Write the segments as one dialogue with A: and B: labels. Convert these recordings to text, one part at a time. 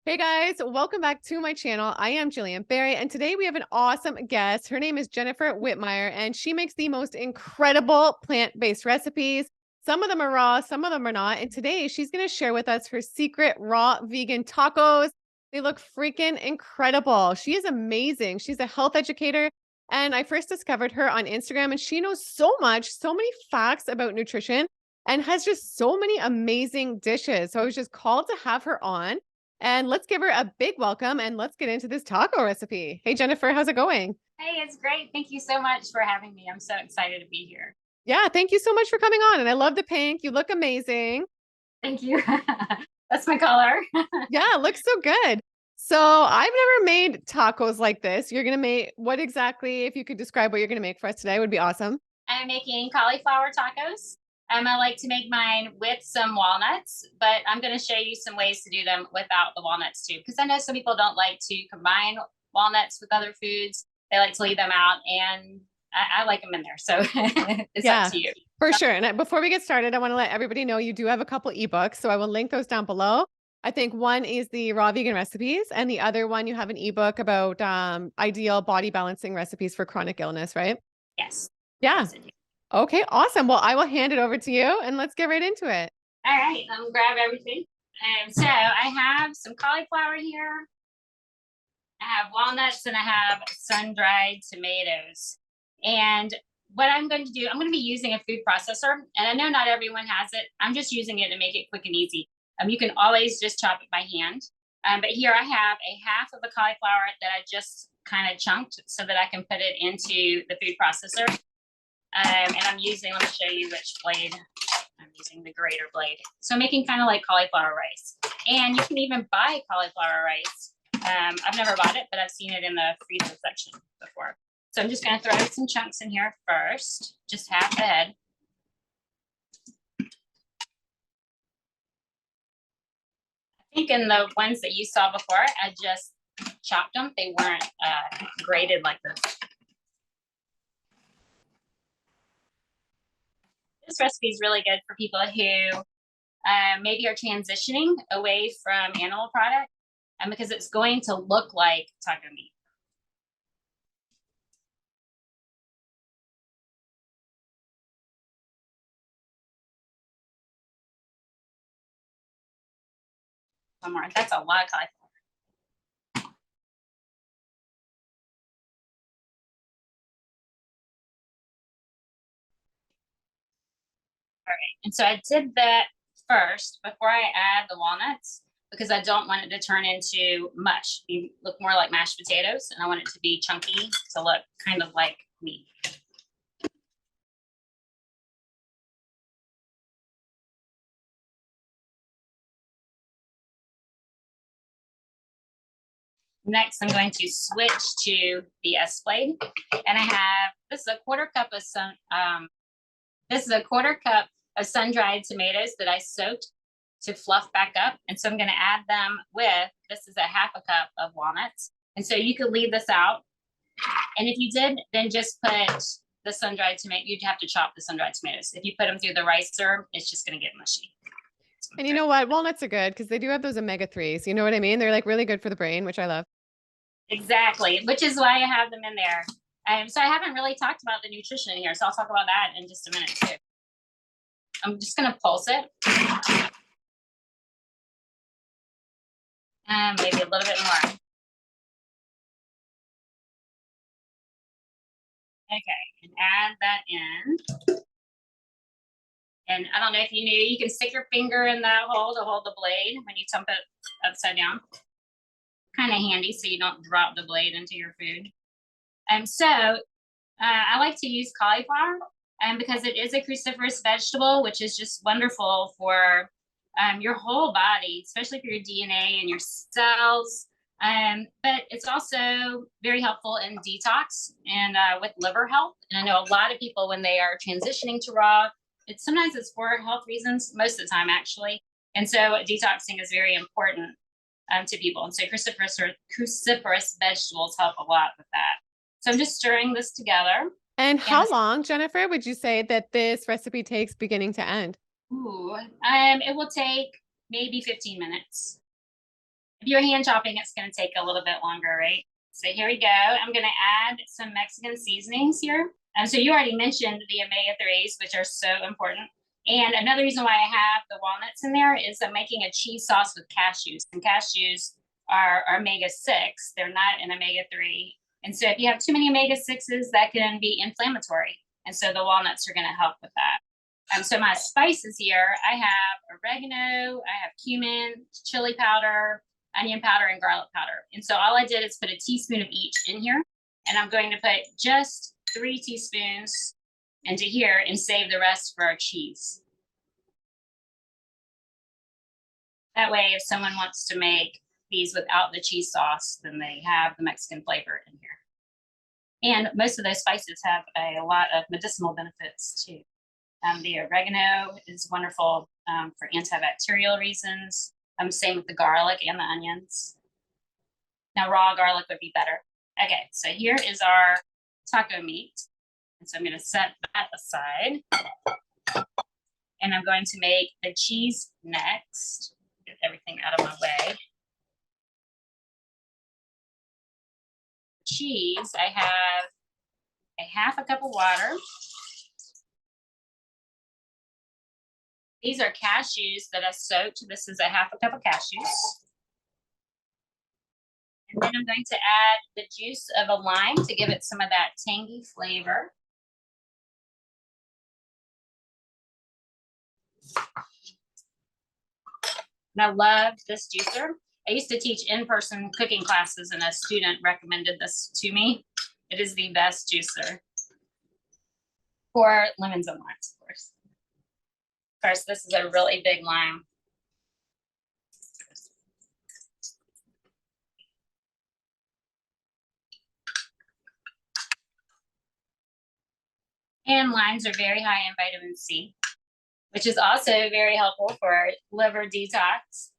A: Hey guys, welcome back to my channel. I am Gillian Barry, and today we have an awesome guest. Her name is Jennifer Whitmire, and she makes the most incredible plant-based recipes. Some of them are raw, some of them are not. And today she's going to share with us her secret raw vegan tacos. They look freaking incredible. She is amazing. She's a health educator, and I first discovered her on Instagram, and she knows so much, so many facts about nutrition, and has just so many amazing dishes. So I was just called to have her on. And let's give her a big welcome and let's get into this taco recipe. Hey, Jennifer, how's it going?
B: Hey, it's great. Thank you so much for having me. I'm so excited to be here.
A: Yeah, thank you so much for coming on. And I love the pink. You look amazing.
B: Thank you. That's my color.
A: Yeah, it looks so good. So I've never made tacos like this. You're going to make what exactly, if you could describe what you're going to make for us today, would be awesome.
B: I'm making cauliflower tacos. I like to make mine with some walnuts, but I'm going to show you some ways to do them without the walnuts too, because I know some people don't like to combine walnuts with other foods. They like to leave them out, and I like them in there. So it's up
A: Yeah,
B: to you.
A: for sure. And before we get started, I want to let everybody know you do have a couple ebooks. So I will link those down below. I think one is the raw vegan recipes, and the other one you have an ebook about ideal body balancing recipes for chronic illness, right?
B: Yes.
A: Yeah.
B: Yes, I do.
A: Okay, awesome. Well, I will hand it over to you and let's get right into it.
B: All right. Grab everything. So I have some cauliflower here. I have walnuts and I have sun-dried tomatoes. And what I'm going to do, I'm going to be using a food processor. And I know not everyone has it. I'm just using it to make it quick and easy. You can always just chop it by hand. But here I have a half of a cauliflower that I just kind of chunked so that I can put it into the food processor. And I'm using, let me show you which blade. I'm using the grater blade. So I'm making kind of like cauliflower rice. And you can even buy cauliflower rice. I've never bought it, but I've seen it in the freezer section before. So I'm just going to throw some chunks in here first, just half the head. I think in the ones that you saw before, I just chopped them. They weren't grated like this. This recipe is really good for people who maybe are transitioning away from animal products, because it's going to look like taco meat. One more. That's a lot of cauliflower. All right, and so I did that first before I add the walnuts, because I don't want it to turn into mush. You look more like mashed potatoes, and I want it to be chunky to look kind of like meat. Next, I'm going to switch to the S blade, and I have, this is a quarter cup of sun-dried tomatoes that I soaked to fluff back up. And so I'm going to add them with, this is a half a cup of walnuts. And so you could leave this out. And if you did, then just put the sun-dried tomato. You'd have to chop the sun-dried tomatoes. If you put them through the ricer, it's just going to get mushy.
A: And you know what? Walnuts are good because they do have those omega-3s. You know what I mean? They're like really good for the brain, which I love.
B: Exactly, which is why I have them in there. So I haven't really talked about the nutrition in here, so I'll talk about that in just a minute too. I'm just going to pulse it. And maybe a little bit more. Okay, and add that in. And I don't know if you knew, you can stick your finger in that hole to hold the blade when you dump it upside down. Kind of handy so you don't drop the blade into your food. I like to use cauliflower because it is a cruciferous vegetable, which is just wonderful for your whole body, especially for your DNA and your cells. But it's also very helpful in detox and with liver health. And I know a lot of people, when they are transitioning to raw, sometimes it's for health reasons, most of the time actually. And so detoxing is very important to people. And so cruciferous vegetables help a lot with that. So I'm just stirring this together.
A: And how long, Jennifer, would you say that this recipe takes beginning to end?
B: It will take maybe 15 minutes. If you're hand chopping, it's going to take a little bit longer, right? So here we go. I'm going to add some Mexican seasonings here. So you already mentioned the omega-3s, which are so important. And another reason why I have the walnuts in there is I'm making a cheese sauce with cashews. And cashews are omega-6. They're not an omega-3. And so if you have too many omega-6s, that can be inflammatory. And so the walnuts are going to help with that. So my spices here, I have oregano, I have cumin, chili powder, onion powder, and garlic powder. And so all I did is put a teaspoon of each in here. And I'm going to put just 3 teaspoons into here and save the rest for our cheese. That way, if someone wants to make these without the cheese sauce, then they have the Mexican flavor in here. And most of those spices have a lot of medicinal benefits too. The oregano is wonderful for antibacterial reasons. Same with the garlic and the onions. Now, raw garlic would be better. Okay, so here is our taco meat. And so I'm going to set that aside. And I'm going to make the cheese next. Get everything out of my way. Cheese, I have a half a cup of water. These are cashews that I soaked. This is a half a cup of cashews. And then I'm going to add the juice of a lime to give it some of that tangy flavor. And I love this juicer. I used to teach in-person cooking classes and a student recommended this to me. It is the best juicer for lemons and limes, of course. Of course, this is a really big lime. And limes are very high in vitamin C, which is also very helpful for liver detox.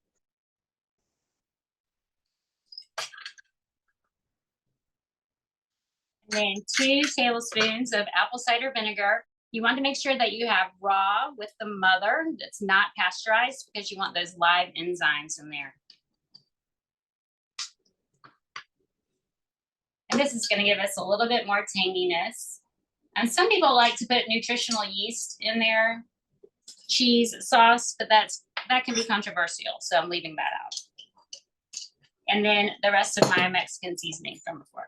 B: And then 2 tablespoons of apple cider vinegar. You want to make sure that you have raw with the mother that's not pasteurized because you want those live enzymes in there. And this is going to give us a little bit more tanginess. And some people like to put nutritional yeast in their cheese sauce, but that can be controversial, so I'm leaving that out. And then the rest of my Mexican seasoning from before.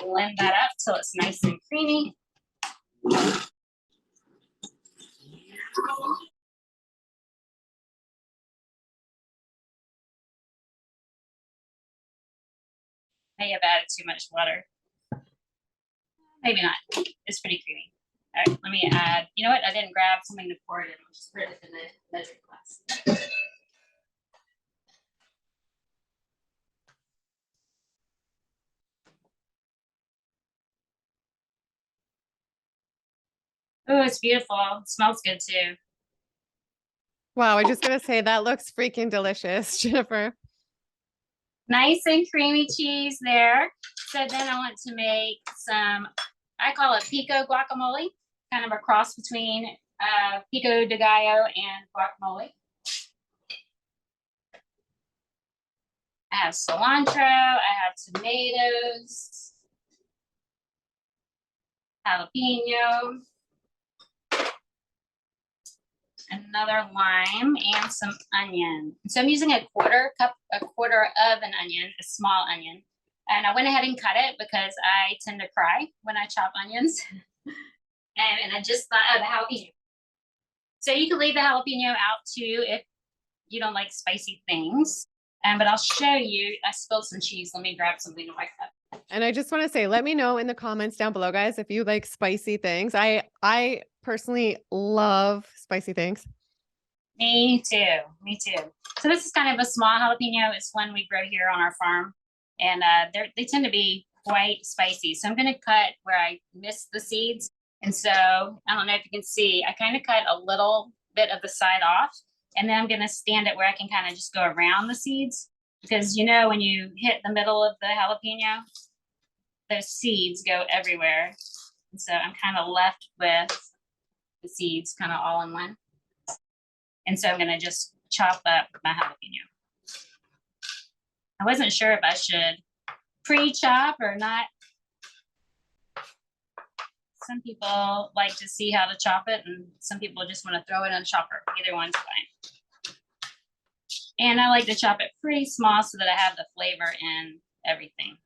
B: Blend that up till it's nice and creamy. May have added too much water. Maybe not. It's pretty creamy. All right, let me add, you know what? I didn't grab something to pour it in. I'll just put it in the measuring glass. Oh, it's beautiful. It smells good too.
A: Wow, I just gotta say that looks freaking delicious, Jennifer.
B: Nice and creamy cheese there. So then I want to make some, I call it pico guacamole, kind of a cross between pico de gallo and guacamole. I have cilantro, I have tomatoes, jalapeno, another lime, and some onion. So I'm using a quarter of an onion, a small onion. And I went ahead and cut it because I tend to cry when I chop onions. and I just thought of the jalapeno. So you can leave the jalapeno out too if you don't like spicy things. But I'll show you, I spilled some cheese. Let me grab something to wipe up.
A: And I just want to say, let me know in the comments down below, guys, if you like spicy things. I personally love spicy things.
B: Me too. Me too. So this is kind of a small jalapeno. It's one we grow here on our farm. And they tend to be quite spicy. So I'm going to cut where I missed the seeds. And so I don't know if you can see, I kind of cut a little bit of the side off. And then I'm going to stand it where I can kind of just go around the seeds. Because, you know, when you hit the middle of the jalapeno, those seeds go everywhere. And so I'm kind of left with the seeds kind of all in one. And so I'm going to just chop up my jalapeno. I wasn't sure if I should pre-chop or not. Some people like to see how to chop it, and some people just want to throw it in a chopper. Either one's fine. And I like to chop it pretty small so that I have the flavor in everything.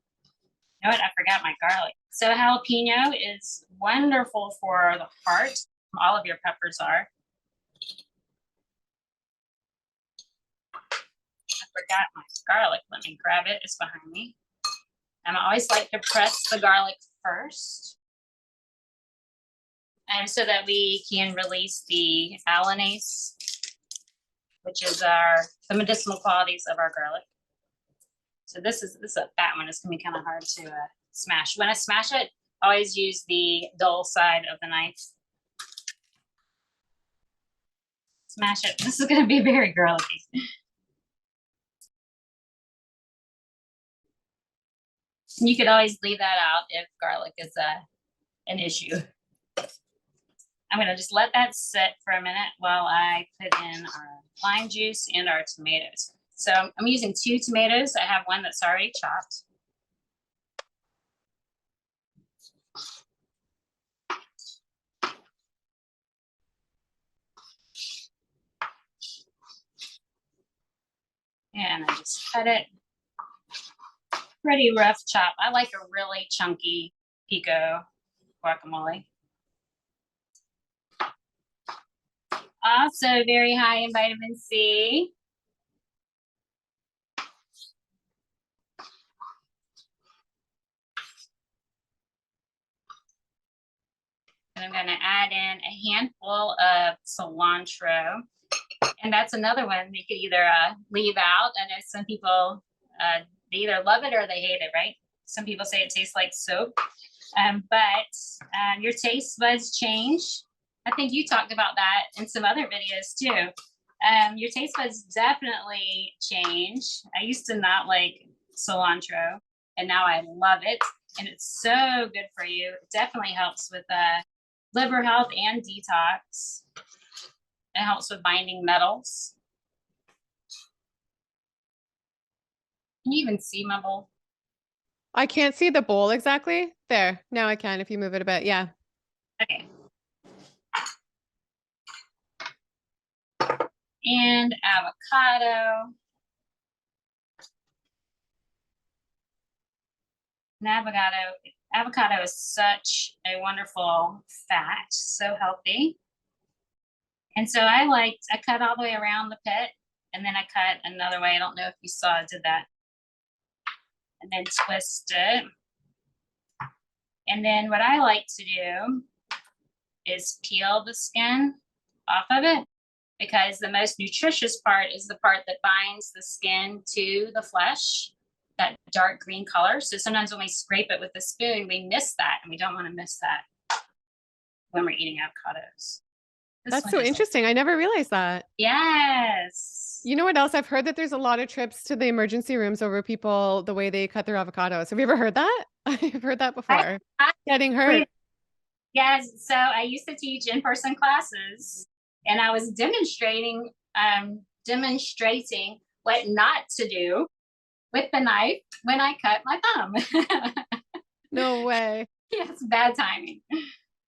B: You know what? I forgot my garlic. So jalapeno is wonderful for the heart. All of your peppers are. I forgot my garlic. Let me grab it. It's behind me. And I always like to press the garlic first. And so that we can release the 𝙎𝘼𝙈, which is the medicinal qualities of our garlic. So this is a fat one. It's gonna be kind of hard to smash. When I smash it, always use the dull side of the knife. Smash it. This is gonna be very garlicky. You could always leave that out if garlic is an issue. I'm gonna just let that sit for a minute while I put in our lime juice and our tomatoes. So I'm using 2 tomatoes. I have one that's already chopped. And I just cut it. Pretty rough chop. I like a really chunky pico guacamole. Also very high in vitamin C. And I'm going to add in a handful of cilantro. And that's another one you could either leave out. I know some people, they either love it or they hate it, right? Some people say it tastes like soap. But your taste buds change. I think you talked about that in some other videos too. Your taste buds definitely change. I used to not like cilantro, and now I love it. And it's so good for you. It definitely helps with liver health and detox. It helps with binding metals. Can you even see my bowl?
A: I can't see the bowl exactly. There. Now I can if you move it a bit. Yeah.
B: Okay. And avocado. And avocado is such a wonderful fat, so healthy. And so I cut all the way around the pit, and then I cut another way. I don't know if you saw I did that. And then twist it. And then what I like to do is peel the skin off of it, because the most nutritious part is the part that binds the skin to the flesh, that dark green color. So sometimes when we scrape it with the spoon, we miss that, and we don't want to miss that when we're eating avocados.
A: That's so interesting. I never realized that.
B: Yes.
A: You know what else? I've heard that there's a lot of trips to the emergency rooms over people, the way they cut their avocados. Have you ever heard that? I've heard that before. Getting hurt.
B: Yes. So I used to teach in-person classes, and I was demonstrating what not to do with the knife when I cut my thumb.
A: No way.
B: Yes, bad timing.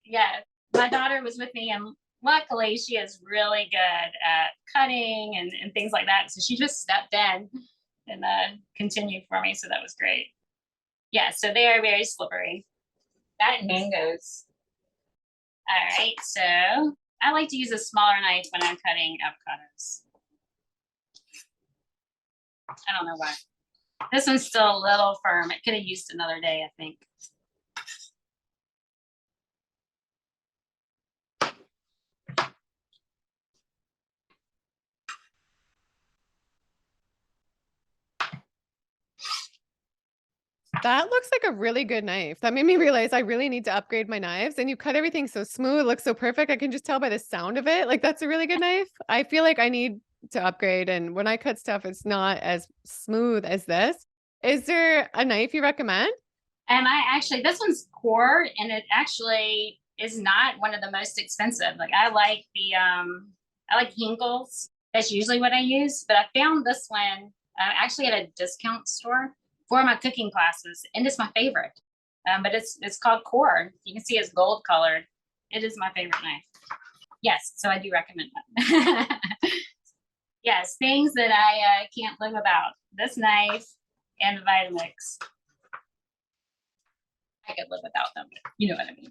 B: Yeah. My daughter was with me, and luckily she is really good at cutting and things like that. So she just stepped in and continued for me. So that was great. Yeah, so they are very slippery. That and mangoes. All right, so I like to use a smaller knife when I'm cutting avocados. I don't know why. This one's still a little firm. It could have used another day, I think.
A: That looks like a really good knife. That made me realize I really need to upgrade my knives. And you cut everything so smooth, looks so perfect. I can just tell by the sound of it. Like, that's a really good knife. I feel like I need to upgrade. And when I cut stuff, it's not as smooth as this. Is there a knife you recommend?
B: This one's core, and it actually is not one of the most expensive. Like I like the I like Henkel's. That's usually what I use, but I found this one actually at a discount store for my cooking classes, and it's my favorite. But it's called Core. You can see it's gold colored. It is my favorite knife. Yes, so I do recommend that. Yes, things that I can't live without. This knife and the Vitamix. I could live without them. You know what I mean.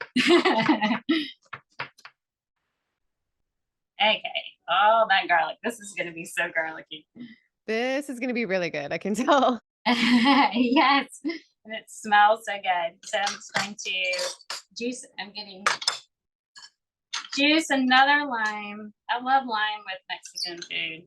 B: Okay. Oh, that garlic. This is going to be so garlicky.
A: This is going to be really good. I can tell.
B: Yes. And it smells so good. So I'm just going to juice. I'm getting juice another lime. I love lime with Mexican food.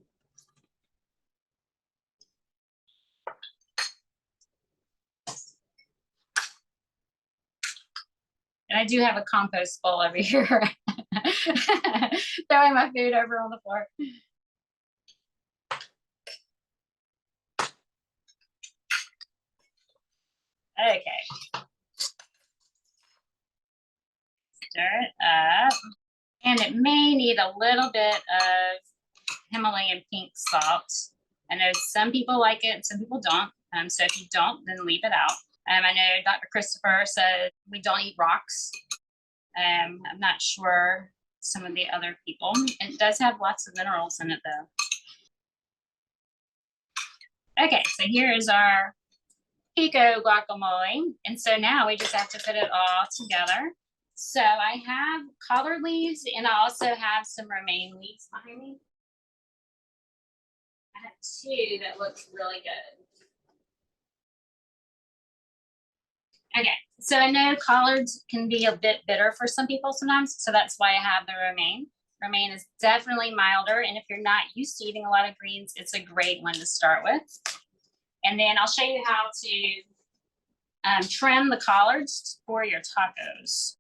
B: And I do have a compost bowl over here. Throwing my food over on the floor. Okay. Stir it up. And it may need a little bit of Himalayan pink salt. I know some people like it, some people don't. So if you don't, then leave it out. I know Dr. Christopher said we don't eat rocks. I'm not sure some of the other people. It does have lots of minerals in it though. Okay, so here is our pico guacamole. And so now we just have to put it all together. So I have collard leaves and I also have some romaine leaves behind me. I have two that looks really good. Okay, so I know collards can be a bit bitter for some people sometimes, so that's why I have the romaine. Romaine is definitely milder, and if you're not used to eating a lot of greens, it's a great one to start with. And then I'll show you how to trim the collards for your tacos.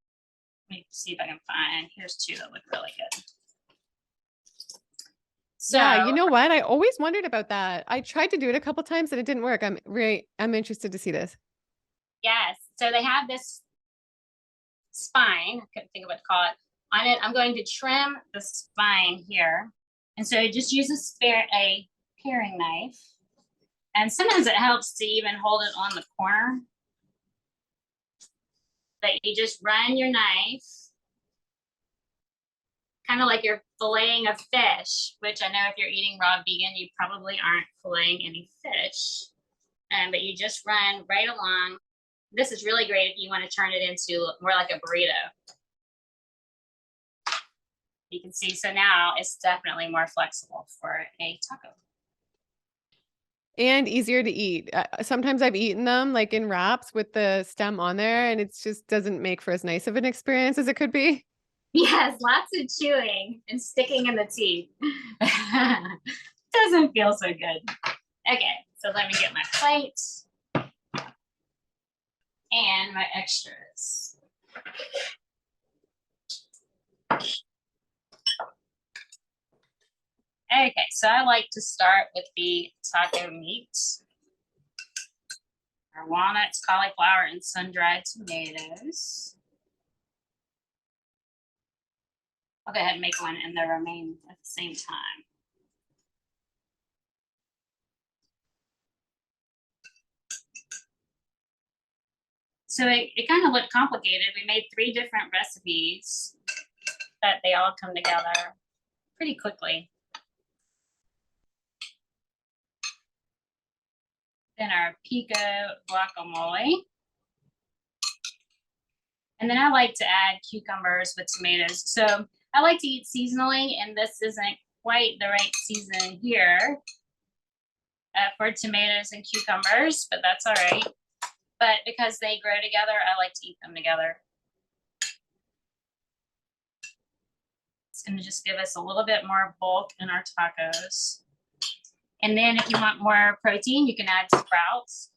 B: Let me see if I can find, here's two that look really good. So,
A: yeah, you know what? I always wondered about that. I tried to do it a couple times and it didn't work. I'm interested to see this.
B: Yes, so they have this spine, I couldn't think of what to call it. On it, I'm going to trim the spine here. And so just use a paring knife. And sometimes it helps to even hold it on the corner. But you just run your knife, kind of like you're filleting a fish, which I know if you're eating raw vegan, you probably aren't filleting any fish. But you just run right along. This is really great if you want to turn it into more like a burrito. You can see, so now it's definitely more flexible for a taco.
A: And easier to eat. Sometimes I've eaten them like in wraps with the stem on there, and it just doesn't make for as nice of an experience as it could be.
B: Yes, lots of chewing and sticking in the teeth. Doesn't feel so good. Okay, so let me get my plate and my extras. Okay, so I like to start with the taco meat. Our walnuts, cauliflower, and sun-dried tomatoes. I'll go ahead and make one and the romaine at the same time. So it kind of looked complicated. We made 3 different recipes, but they all come together pretty quickly. Then our pico guacamole. And then I like to add cucumbers with tomatoes. So I like to eat seasonally, and this isn't quite the right season here for tomatoes and cucumbers, but that's all right. But because they grow together, I like to eat them together. It's going to just give us a little bit more bulk in our tacos. And then if you want more protein, you can add sprouts.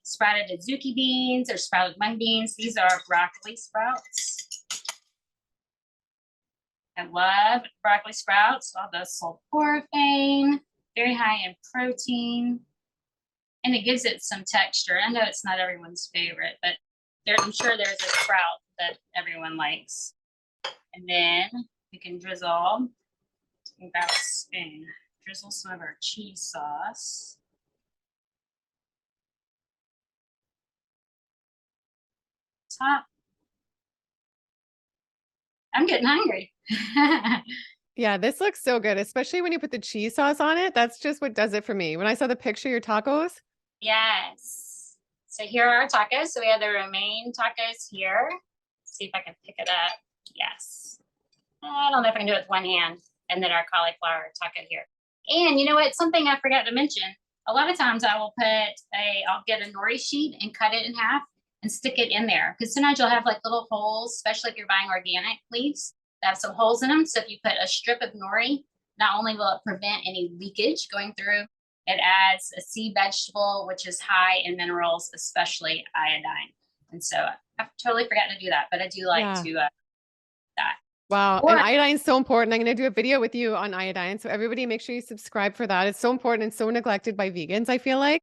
B: Sprouted adzuki beans or sprouted mung beans. These are broccoli sprouts. I love broccoli sprouts, all the sulforaphane, very high in protein. And it gives it some texture. I know it's not everyone's favorite, but I'm sure there's a sprout that everyone likes. And then we can drizzle, about a spoon, drizzle some of our cheese sauce. Top. I'm getting hungry.
A: Yeah, this looks so good, especially when you put the cheese sauce on it. That's just what does it for me. When I saw the picture of your tacos,
B: Yes. So here are our tacos. So we have the romaine tacos here. See if I can pick it up. Yes. I don't know if I can do it with one hand. And then our cauliflower taco here. And you know what? Something I forgot to mention. A lot of times I'll get a nori sheet and cut it in half and stick it in there. Because sometimes you'll have like little holes, especially if you're buying organic leaves that have some holes in them. So if you put a strip of nori, not only will it prevent any leakage going through, it adds a sea vegetable, which is high in minerals, especially iodine. And so I totally forgot to do that, but I do like to that.
A: wow.
B: Or
A: And iodine is so important. I'm going to do a video with you on iodine. So everybody make sure you subscribe for that. It's so important and so neglected by vegans, I feel like.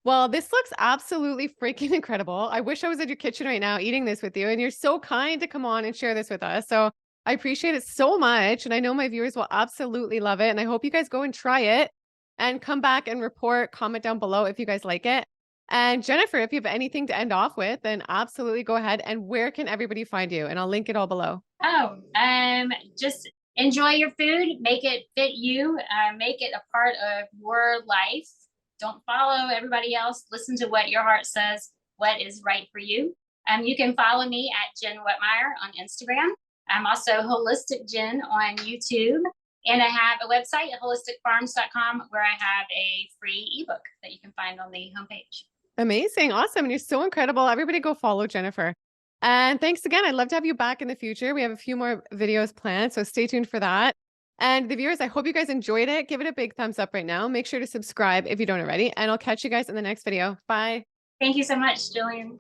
A: Well, this looks absolutely freaking incredible. I wish I was at your kitchen right now eating this with you. And you're so kind to come on and share this with us. So I appreciate it so much. And I know my viewers will absolutely love it. And I hope you guys go and try it and come back and report, comment down below if you guys like it. And Jennifer, if you have anything to end off with, then absolutely go ahead. And where can everybody find you? And I'll link it all below.
B: Just enjoy your food, make it fit you, make it a part of your life. Don't follow everybody else. Listen to what your heart says, what is right for you. You can follow me at Jen Whitmire on Instagram. I'm also Holistic Jen on YouTube. And I have a website at holisticfarms.com where I have a free ebook that you can find on the homepage.
A: Amazing. Awesome. And you're so incredible. Everybody go follow Jennifer. And thanks again. I'd love to have you back in the future. We have a few more videos planned, so stay tuned for that. And the viewers, I hope you guys enjoyed it. Give it a big thumbs up right now. Make sure to subscribe if you don't already, and I'll catch you guys in the next video. Bye.
B: Thank you so much, Gillian.